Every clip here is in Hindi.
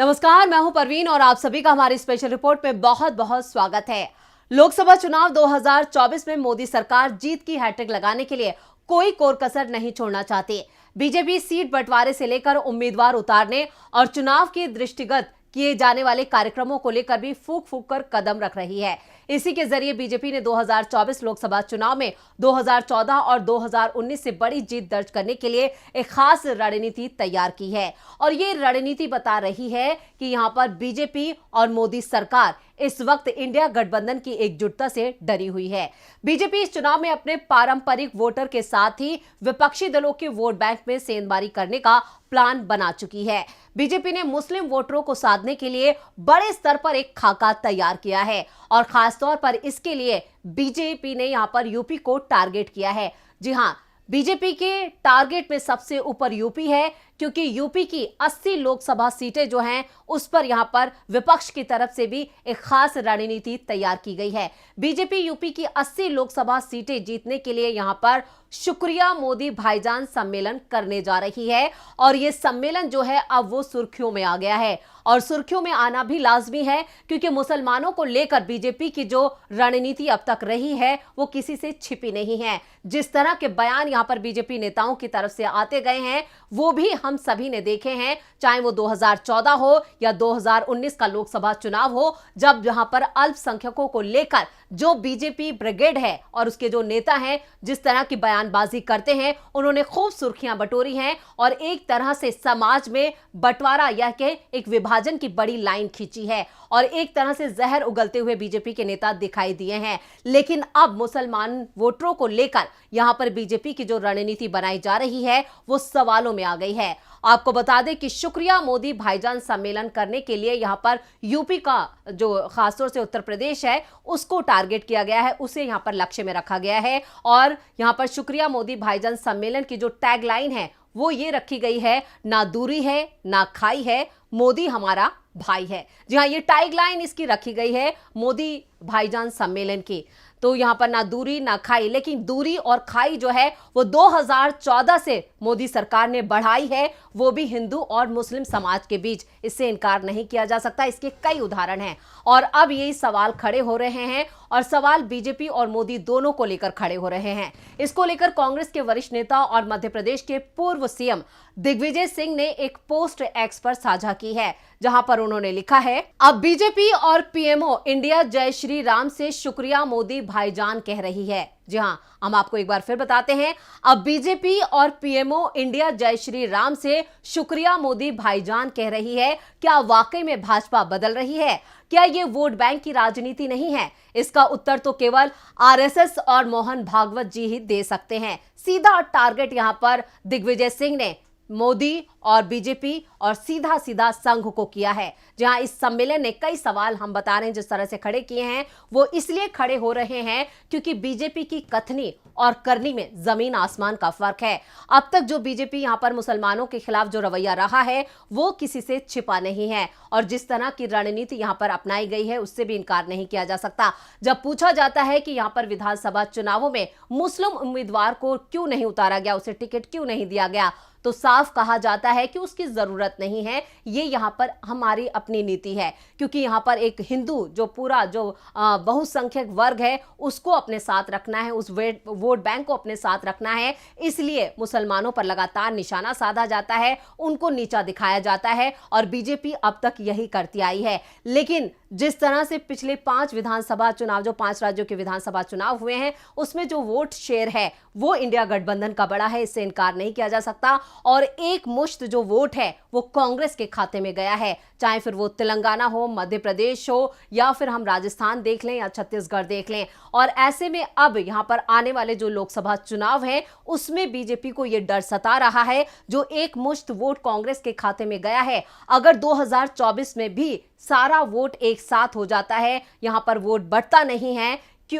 नमस्कार, मैं हूं परवीन और आप सभी का हमारी स्पेशल रिपोर्ट में बहुत बहुत स्वागत है। लोकसभा चुनाव 2024 में मोदी सरकार जीत की हैट्रिक लगाने के लिए कोई कोर कसर नहीं छोड़ना चाहती। बीजेपी सीट बंटवारे से लेकर उम्मीदवार उतारने और चुनाव के दृष्टिगत किए जाने वाले कार्यक्रमों को लेकर भी फूंक फूंक कर कदम रख रही है। इसी के जरिए बीजेपी ने 2024 लोकसभा चुनाव में 2014 और 2019 से बड़ी जीत दर्ज करने के लिए एक खास रणनीति तैयार की है और ये रणनीति बता रही है कि यहां पर बीजेपी और मोदी सरकार इस वक्त इंडिया गठबंधन की एकजुटता से डरी हुई है। बीजेपी इस चुनाव में अपने पारंपरिक वोटर के साथ ही विपक्षी दलों के वोट बैंक में सेंधमारी करने का प्लान बना चुकी है। बीजेपी ने मुस्लिम वोटरों को साधने के लिए बड़े स्तर पर एक खाका तैयार किया है और खासतौर पर इसके लिए बीजेपी ने यहां पर यूपी को टारगेट किया है। जी हां, बीजेपी के टारगेट में सबसे ऊपर यूपी है क्योंकि यूपी की 80 लोकसभा सीटें जो हैं उस पर यहां पर विपक्ष की तरफ से भी एक खास रणनीति तैयार की गई है। बीजेपी यूपी की 80 लोकसभा सीटें जीतने के लिए यहां पर शुक्रिया मोदी भाईजान सम्मेलन करने जा रही है और यह सम्मेलन जो है अब वो सुर्खियों में आ गया है और सुर्खियों में आना भी लाजमी है क्योंकि मुसलमानों को लेकर बीजेपी की जो रणनीति अब तक रही है वो किसी से छिपी नहीं है। जिस तरह के बयान यहां पर बीजेपी नेताओं की तरफ से आते गए हैं वो भी हम सभी ने देखे हैं, चाहे वो 2014 हो या 2019 का लोकसभा चुनाव हो, जब यहां पर अल्पसंख्यकों को लेकर जो बीजेपी ब्रिगेड है और उसके जो नेता हैं जिस तरह की बयानबाजी करते हैं उन्होंने खूब सुर्खियां बटोरी हैं और एक तरह से समाज में बंटवारा या के एक विभाजन की बड़ी लाइन खींची है और एक तरह से जहर उगलते हुए बीजेपी के नेता दिखाई दिए हैं। लेकिन अब मुसलमान वोटरों को लेकर यहां पर बीजेपी की जो रणनीति बनाई जा रही है वो सवालों में आ गई है। आपको बता दें कि शुक्रिया मोदी भाईजान सम्मेलन करने के लिए यहां पर यूपी का जो खासतौर से उत्तर प्रदेश है उसको टारगेट किया गया है, उसे यहां पर लक्ष्य में रखा गया है और यहां पर शुक्रिया मोदी भाईजान सम्मेलन की जो टैगलाइन है वो ये रखी गई है, ना दूरी है ना खाई है, मोदी हमारा भाई है। जी हाँ, ये टैगलाइन इसकी रखी गई है मोदी भाईजान सम्मेलन की। तो यहां पर ना दूरी ना खाई, लेकिन दूरी और खाई जो है वो 2014 से मोदी सरकार ने बढ़ाई है, वो भी हिंदू और मुस्लिम समाज के बीच। इससे इनकार नहीं किया जा सकता, इसके कई उदाहरण हैं और अब यही सवाल खड़े हो रहे हैं और सवाल बीजेपी और मोदी दोनों को लेकर खड़े हो रहे हैं। इसको लेकर कांग्रेस के वरिष्ठ नेता और मध्य प्रदेश के पूर्व सीएम दिग्विजय सिंह ने एक पोस्ट एक्स पर साझा की है जहां पर उन्होंने लिखा है, अब बीजेपी और पीएमओ इंडिया जय श्री राम से शुक्रिया मोदी भाईजान कह रही है। जी हां, हम आपको एक बार फिर बताते हैं, अब बीजेपी और पीएमओ इंडिया जय श्री राम से शुक्रिया मोदी भाईजान कह रही है। क्या वाकई में भाजपा बदल रही है? क्या ये वोट बैंक की राजनीति नहीं है? इसका उत्तर तो केवल आरएसएस और मोहन भागवत जी ही दे सकते हैं। सीधा टारगेट यहां पर दिग्विजय सिंह ने मोदी और बीजेपी और सीधा सीधा संघ को किया है। जहां इस सम्मेलन ने कई सवाल हम बता रहे हैं जिस तरह से खड़े किए हैं वो इसलिए खड़े हो रहे हैं क्योंकि बीजेपी की कथनी और करनी में जमीन आसमान का फर्क है। अब तक जो बीजेपी यहां पर मुसलमानों के खिलाफ जो रवैया रहा है वो किसी से छिपा नहीं है और जिस तरह की रणनीति यहां पर अपनाई गई है उससे भी इनकार नहीं किया जा सकता। जब पूछा जाता है कि यहां पर विधानसभा चुनावों में मुस्लिम उम्मीदवार को क्यों नहीं उतारा गया, उसे टिकट क्यों नहीं दिया गया, तो साफ कहा जाता है कि उसकी जरूरत नहीं है, ये यहां पर हमारी अपनी नीति है क्योंकि यहां पर एक हिंदू जो पूरा जो बहुसंख्यक वर्ग है उसको अपने साथ रखना है, उस वोट बैंक को अपने साथ रखना है, इसलिए मुसलमानों पर लगातार निशाना साधा जाता है, उनको नीचा दिखाया जाता है और बीजेपी अब तक यही करती आई है। लेकिन जिस तरह से पिछले 5 विधानसभा चुनाव, जो 5 राज्यों के विधानसभा चुनाव हुए हैं उसमें जो वोट शेयर है वो इंडिया गठबंधन का बड़ा है, इससे इनकार नहीं किया जा सकता और एक मुश्त जो वोट है वो कांग्रेस के खाते में गया है, चाहे फिर वो तेलंगाना हो, मध्य प्रदेश हो या फिर हम राजस्थान देख लें या छत्तीसगढ़ देख लें। और ऐसे में अब यहां पर आने वाले जो लोकसभा चुनाव है उसमें बीजेपी को यह डर सता रहा है, जो एक मुश्त वोट कांग्रेस के खाते में गया है, अगर 2024 में भी सारा वोट एक साथ हो जाता है, यहां पर वोट बढ़ता नहीं है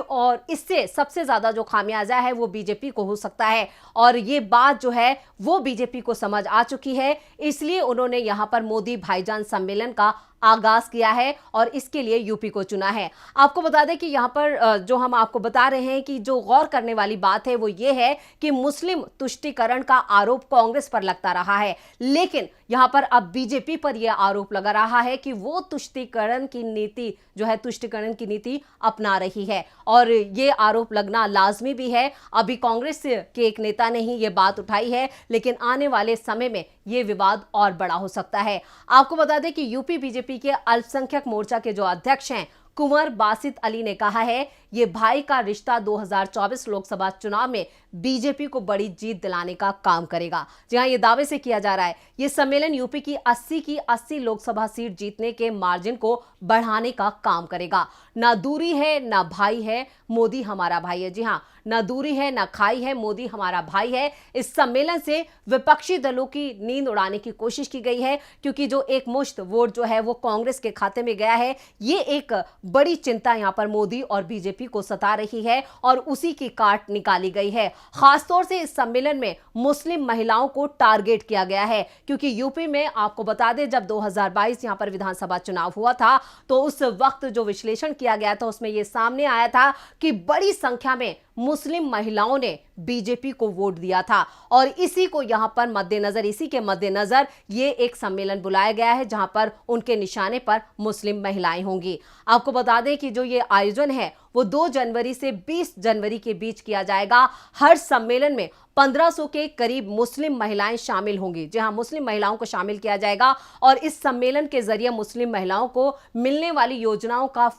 और इससे सबसे ज्यादा जो खामियाजा है वो बीजेपी को हो सकता है और ये बात जो है वो बीजेपी को समझ आ चुकी है, इसलिए उन्होंने यहां पर मोदी भाईजान सम्मेलन का आगाज किया है और इसके लिए यूपी को चुना है। आपको बता दें कि यहां पर जो हम आपको बता रहे हैं कि जो गौर करने वाली बात है वो ये है कि मुस्लिम तुष्टीकरण का आरोप कांग्रेस पर लगता रहा है, लेकिन यहां पर अब बीजेपी पर यह आरोप लगा रहा है कि वो तुष्टीकरण की नीति अपना रही है और ये आरोप लगना लाजमी भी है। अभी कांग्रेस के एक नेता ने ही ये बात उठाई है, लेकिन आने वाले समय में ये विवाद और बड़ा हो सकता है। आपको बता दें कि यूपी बीजेपी के अल्पसंख्यक मोर्चा के जो अध्यक्ष हैं कुंवर बासित अली ने कहा है ये भाई का रिश्ता 2024 लोकसभा चुनाव में बीजेपी को बड़ी जीत दिलाने का काम करेगा। जी हां, ये दावे से किया जा रहा है ये सम्मेलन यूपी की 80 लोकसभा सीट जीतने के मार्जिन को बढ़ाने का काम करेगा। ना दूरी है ना भाई है, मोदी हमारा भाई है। जी हां, ना दूरी है ना खाई है, मोदी हमारा भाई है। इस सम्मेलन से विपक्षी दलों की नींद उड़ाने की कोशिश की गई है, क्योंकि जो एक मुश्त वोट जो है वो कांग्रेस के खाते में गया है। ये एक बड़ी चिंता यहां पर मोदी और बीजेपी को सता रही है और उसी की काट निकाली गई है। खासतौर से इस सम्मेलन में मुस्लिम महिलाओं को टारगेट किया गया है, क्योंकि यूपी में आपको बता दें जब 2022 यहां पर विधानसभा चुनाव हुआ था तो उस वक्त जो विश्लेषण किया गया था उसमें यह सामने आया था कि बड़ी संख्या में मुस्लिम महिलाओं ने बीजेपी को वोट दिया था और इसी के मद्देनजर ये एक सम्मेलन बुलाया गया है जहां पर उनके निशाने पर मुस्लिम महिलाएं होंगी। आपको बता दें कि जो ये आयोजन है वो 2 जनवरी से 20 जनवरी के बीच किया जाएगा। हर सम्मेलन में 1500 के करीब मुस्लिम महिलाएं शामिल होंगी। जी हां, मुस्लिम महिलाओं को शामिल किया जाएगा और इस सम्मेलन के जरिए मुस्लिम महिलाओं को मिलने वाली योजनाओं का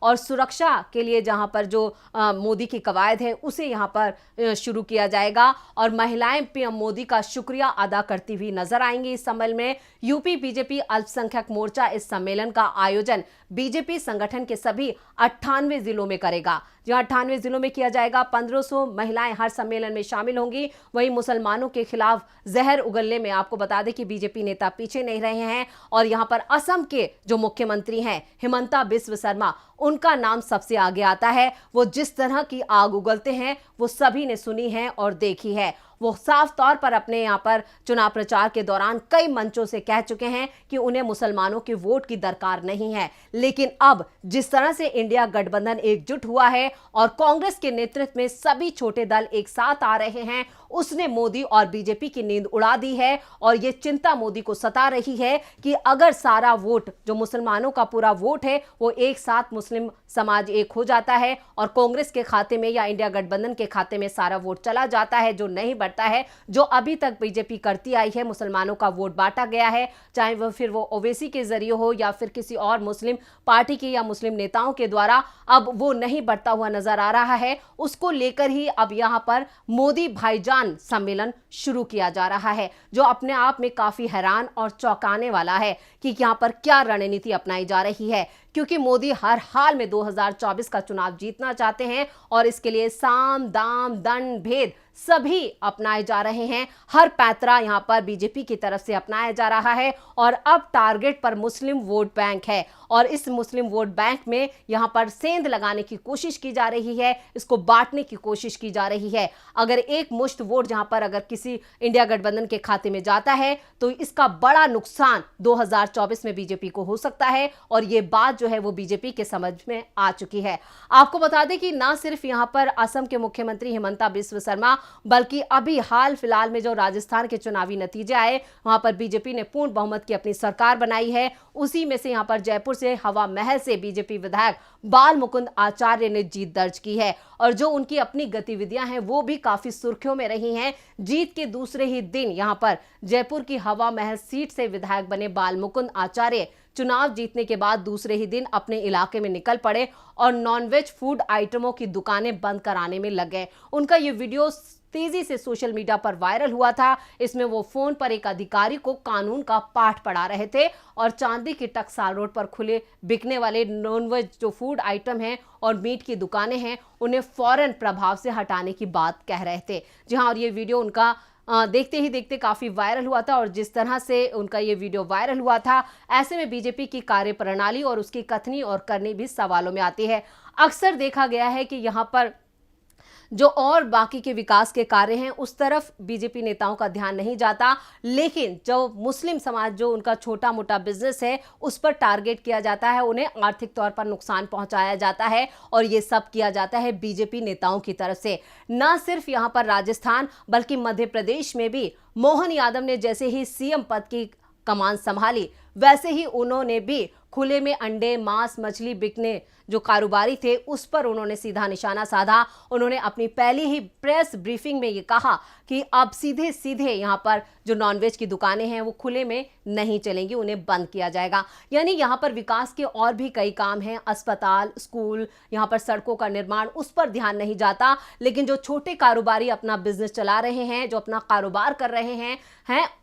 और सुरक्षा के लिए जहां पर जो मोदी की कवायद है उसे यहां पर शुरू किया जाएगा और महिलाएं पीएम मोदी का शुक्रिया अदा करती हुई नजर आएंगी। इस सम्मेलन में यूपी बीजेपी अल्पसंख्यक मोर्चा इस सम्मेलन का आयोजन बीजेपी संगठन के सभी 98 जिलों में करेगा। जहां 98 जिलों में किया जाएगा। 1500 महिलाएं हर सम्मेलन में शामिल होंगी। वहीं मुसलमानों के खिलाफ जहर उगलने में आपको बता दें कि बीजेपी नेता पीछे नहीं रहे हैं और यहां पर असम के जो मुख्यमंत्री हैं हिमंता बिस्व शर्मा, उनका नाम सबसे आगे आता है। वो जिस तरह की आग उगलते हैं वो सभी ने सुनी है और देखी है। वो साफ तौर पर अपने यहां पर चुनाव प्रचार के दौरान कई मंचों से कह चुके हैं कि उन्हें मुसलमानों के वोट की दरकार नहीं है, लेकिन अब जिस तरह से इंडिया गठबंधन एकजुट हुआ है और कांग्रेस के नेतृत्व में सभी छोटे दल एक साथ आ रहे हैं, उसने मोदी और बीजेपी की नींद उड़ा दी है और यह चिंता मोदी को सता रही है कि अगर सारा वोट जो मुसलमानों का पूरा वोट है वो एक साथ मुस्लिम समाज एक हो जाता है और कांग्रेस के खाते में या इंडिया गठबंधन के खाते में सारा वोट चला जाता है, जो नहीं बढ़ता है, जो अभी तक बीजेपी करती आई है, मुसलमानों का वोट बांटा गया है, चाहे वो ओवैसी के जरिए हो या फिर किसी और मुस्लिम पार्टी के या मुस्लिम नेताओं के द्वारा, अब वो नहीं बढ़ता हुआ नजर आ रहा है। उसको लेकर ही अब यहां पर मोदी भाईजान सम्मेलन शुरू किया जा रहा है, जो अपने आप में काफी हैरान और चौंकाने वाला है कि यहां पर क्या रणनीति अपनाई जा रही है, क्योंकि मोदी हर हाल में 2024 का चुनाव जीतना चाहते हैं और इसके लिए साम दाम दंड भेद सभी अपनाए जा रहे हैं। हर पैतरा यहां पर बीजेपी की तरफ से अपनाया जा रहा है और अब टारगेट पर मुस्लिम वोट बैंक है और इस मुस्लिम वोट बैंक में यहां पर सेंध लगाने की कोशिश की जा रही है, इसको बांटने की कोशिश की जा रही है। अगर एक मुश्त वोट जहां पर अगर किसी इंडिया गठबंधन के खाते में जाता है तो इसका बड़ा नुकसान 2024 में बीजेपी को हो सकता है और यह बात जो है वो बीजेपी के समझ में आ चुकी है। आपको बता दें कि ना सिर्फ यहां पर असम के मुख्यमंत्री हिमंता बिस्व शर्मा, बल्कि अभी हाल फिलहाल में जो राजस्थान के चुनावी नतीजे आए वहां पर बीजेपी ने पूर्ण बहुमत की अपनी सरकार बनाई है। उसी में से यहां पर जयपुर से हवा महल से बीजेपी विधायक बाल मुकुंद आचार्य ने जीत दर्ज की है और जो उनकी अपनी गतिविधियां हैं वो भी काफी सुर्खियों में रही हैं। जीत के दूसरे ही दिन यहां पर जयपुर की हवा महल सीट से विधायक बने बाल मुकुंद आचार्य चुनाव जीतने के बाद दूसरे ही दिन अपने इलाके में निकल पड़े और नॉनवेज फूड आइटमों की दुकानें बंद कराने में लग गए। उनका ये वीडियो तेजी से सोशल मीडिया पर वायरल हुआ था। इसमें वो फोन पर एक अधिकारी को कानून का पाठ पढ़ा रहे थे और चांदी की टकसाल रोड पर खुले बिकने वाले नॉनवेज जो फूड आइटम हैं और मीट की दुकानें हैं उन्हें फौरन प्रभाव से हटाने की बात कह रहे थे। जी हाँ, और ये वीडियो उनका देखते ही देखते काफी वायरल हुआ था और जिस तरह से उनका ये वीडियो वायरल हुआ था, ऐसे में बीजेपी की कार्यप्रणाली और उसकी कथनी और करनी भी सवालों में आती है। अक्सर देखा गया है कि यहाँ पर जो और बाकी के विकास के कार्य हैं उस तरफ बीजेपी नेताओं का ध्यान नहीं जाता, लेकिन जो मुस्लिम समाज, जो उनका छोटा मोटा बिजनेस है, उस पर टारगेट किया जाता है, उन्हें आर्थिक तौर पर नुकसान पहुंचाया जाता है और ये सब किया जाता है बीजेपी नेताओं की तरफ से। न सिर्फ यहां पर राजस्थान बल्कि मध्य प्रदेश में भी मोहन यादव ने जैसे ही सीएम पद की कमान संभाली, वैसे ही उन्होंने भी खुले में अंडे, मांस, मछली बिकने जो कारोबारी थे उस पर उन्होंने सीधा निशाना साधा। उन्होंने अपनी पहली ही प्रेस ब्रीफिंग में ये कहा कि अब सीधे सीधे यहाँ पर जो नॉनवेज की दुकानें हैं वो खुले में नहीं चलेंगी, उन्हें बंद किया जाएगा। यानी यहाँ पर विकास के और भी कई काम हैं, अस्पताल, स्कूल, यहाँ पर सड़कों का निर्माण, उस पर ध्यान नहीं जाता। लेकिन जो छोटे कारोबारी अपना बिजनेस चला रहे हैं, जो अपना कारोबार कर रहे हैं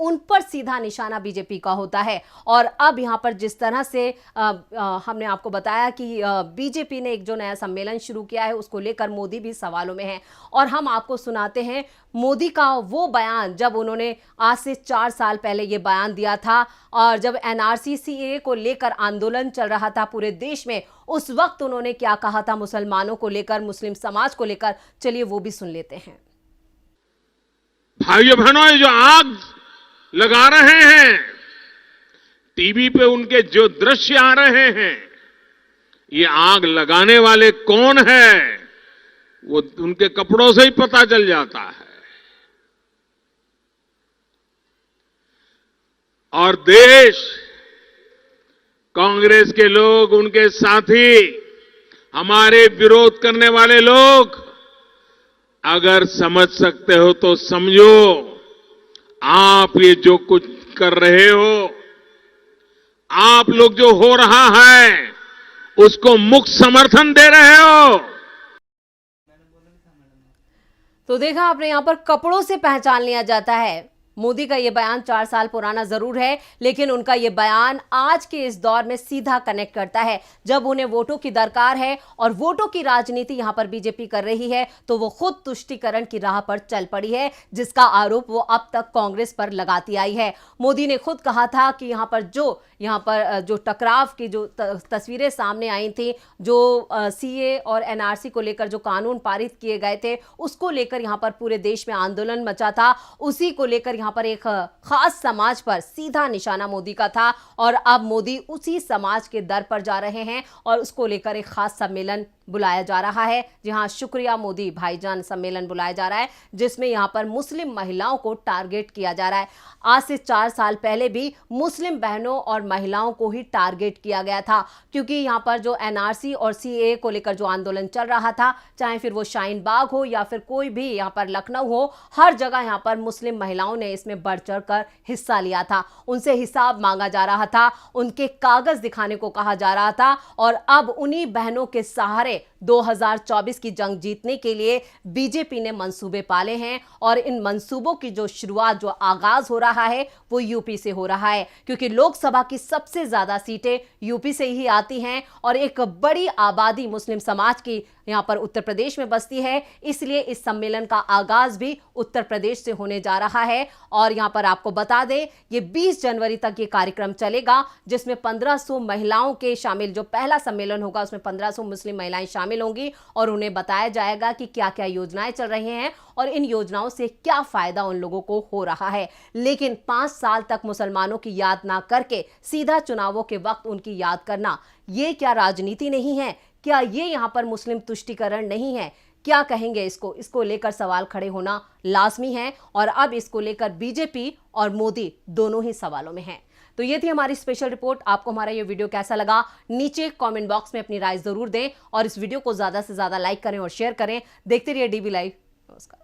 उन पर सीधा निशाना बीजेपी का होता है। और अब यहाँ पर जिस तरह से हमने आपको बताया कि बीजेपी ने एक जो नया सम्मेलन शुरू किया है उसको लेकर मोदी भी सवालों में है। और हम आपको सुनाते हैं मोदी का वो बयान जब उन्होंने आज से 4 साल पहले ये बयान दिया था, और जब एनआरसी सीएए को लेकर आंदोलन चल रहा था पूरे देश में, उस वक्त उन्होंने क्या कहा था मुसलमानों को लेकर, मुस्लिम समाज को लेकर। चलिए वो भी सुन लेते हैं। भाइयों बहनों, ये जो आग लगा रहे हैं, टीवी पे उनके जो दृश्य आ रहे हैं, ये आग लगाने वाले कौन है वो उनके कपड़ों से ही पता चल जाता है। और देश, कांग्रेस के लोग, उनके साथी, हमारे विरोध करने वाले लोग, अगर समझ सकते हो तो समझो, आप ये जो कुछ कर रहे हो, आप लोग जो हो रहा है उसको मुक्त समर्थन दे रहे हो। तो देखा आपने, यहां पर कपड़ों से पहचान लिया जाता है। मोदी का यह बयान 4 साल पुराना जरूर है, लेकिन उनका यह बयान आज के इस दौर में सीधा कनेक्ट करता है। जब उन्हें वोटों की दरकार है और वोटों की राजनीति यहां पर बीजेपी कर रही है, तो वो खुद तुष्टीकरण की राह पर चल पड़ी है, जिसका आरोप वो अब तक कांग्रेस पर लगाती आई है। मोदी ने खुद कहा था कि यहां पर जो टकराव की जो तस्वीरें सामने आई थी, जो सीए और एनआरसी को लेकर जो कानून पारित किए गए थे, उसको लेकर यहां पर पूरे देश में आंदोलन मचा था। उसी को लेकर यहां पर एक खास समाज पर सीधा निशाना मोदी का था, और अब मोदी उसी समाज के दर पर जा रहे हैं और उसको लेकर एक खास सम्मेलन बुलाया जा रहा है। जी हां, शुक्रिया मोदी भाईजान सम्मेलन बुलाया जा रहा है, जिसमें यहां पर मुस्लिम महिलाओं को टारगेट किया जा रहा है। आज से 4 साल पहले भी मुस्लिम बहनों और महिलाओं को ही टारगेट किया गया था, क्योंकि यहां पर जो एनआरसी और सीएए को लेकर जो आंदोलन चल रहा था, चाहे फिर वो शाहीन बाग हो या फिर कोई भी यहां पर लखनऊ हो, हर जगह यहां पर मुस्लिम महिलाओं ने इसमें बढ़ चढ़ कर हिस्सा लिया था। उनसे हिसाब मांगा जा रहा था, उनके कागज दिखाने को कहा जा रहा था। और अब उन्हीं बहनों के सहारे 2024 की जंग जीतने के लिए बीजेपी ने मंसूबे पाले हैं, और इन मंसूबों की जो शुरुआत, जो आगाज हो रहा है, वो यूपी से हो रहा है, क्योंकि लोकसभा की सबसे ज्यादा सीटें यूपी से ही आती हैं और एक बड़ी आबादी मुस्लिम समाज की यहां पर उत्तर प्रदेश में बसती है। इसलिए इस सम्मेलन का आगाज भी उत्तर प्रदेश से होने जा रहा है। और यहां पर आपको बता दें, ये 20 जनवरी तक ये कार्यक्रम चलेगा, जिसमें 1500 महिलाओं के शामिल, जो पहला सम्मेलन होगा उसमें 1500 मुस्लिम महिलाएं शामिल होंगी, और उन्हें बताया जाएगा कि क्या क्या योजनाएं चल रही हैं और इन योजनाओं से क्या फायदा उन लोगों को हो रहा है। लेकिन 5 साल तक मुसलमानों की याद ना करके सीधा चुनावों के वक्त उनकी याद करना, ये क्या राजनीति नहीं है? क्या ये यहां पर मुस्लिम तुष्टीकरण नहीं है? क्या कहेंगे इसको लेकर सवाल खड़े होना लाजमी है, और अब इसको लेकर बीजेपी और मोदी दोनों ही सवालों में हैं। तो ये थी हमारी स्पेशल रिपोर्ट। आपको हमारा ये वीडियो कैसा लगा, नीचे कमेंट बॉक्स में अपनी राय जरूर दें, और इस वीडियो को ज्यादा से ज्यादा लाइक करें और शेयर करें। देखते रहिए डीबी लाइव। नमस्कार।